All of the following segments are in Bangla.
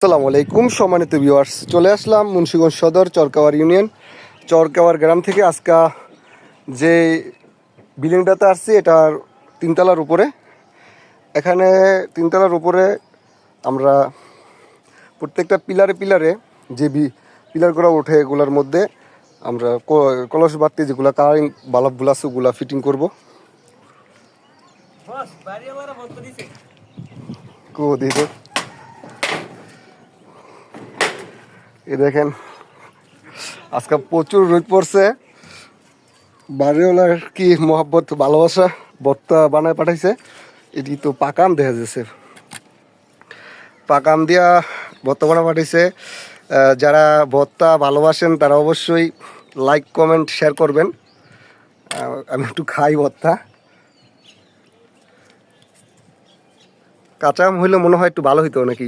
আসসালামু আলাইকুম সম্মানিত ভিউয়ার্স, চলে আসলাম মুন্সিগঞ্জ সদর চরকাওয়ার ইউনিয়ন চরকাওয়ার গ্রাম থেকে। আজকে যে বিল্ডিংটাতে আসছি এটার তিনতলার উপরে। এখানে তিনতলার উপরে আমরা প্রত্যেকটা পিলারে পিলারে যে পিলারগুলো ওঠে এগুলোর মধ্যে আমরা কলস বাড়তি যেগুলো কালারিং বাল্বগুলো আছে ওগুলো ফিটিং করবো। এই দেখেন আজকে প্রচুর রোদ পড়ছে। বাড়িওয়ালার কি মহব্বত ভালোবাসা ভর্তা বানায় পাঠাইছে। এটি তো পাকাম দেখা যাচ্ছে, পাকাম দিয়া ভর্তা বানা পাঠাইছে। যারা ভর্তা ভালোবাসেন তারা অবশ্যই লাইক কমেন্ট শেয়ার করবেন। আমি একটু খাই ভর্তা, কাঁচা আম হইলে মনে হয় একটু ভালো হইতো নাকি।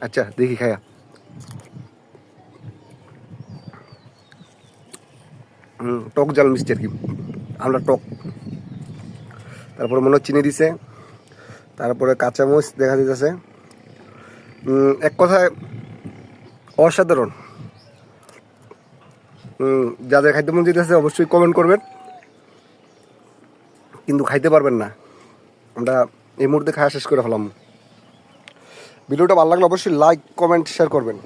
আচ্ছা দেখি খায়া। টক জাল মিষ্টি আর কি, আমরা টক। তারপরে মনে হয় চিনি দিছে, তারপরে কাঁচামরিচ দেখা দিতেছে। এক কথায় অসাধারণ। যাদের খাইতে মন যেতেছে অবশ্যই কমেন্ট করবেন, কিন্তু খাইতে পারবেন না। আমরা এই মুহূর্তে খাওয়া শেষ করে ফেলাম। ভিডিওটা ভালো লাগলে অবশ্যই লাইক কমেন্ট শেয়ার করবেন।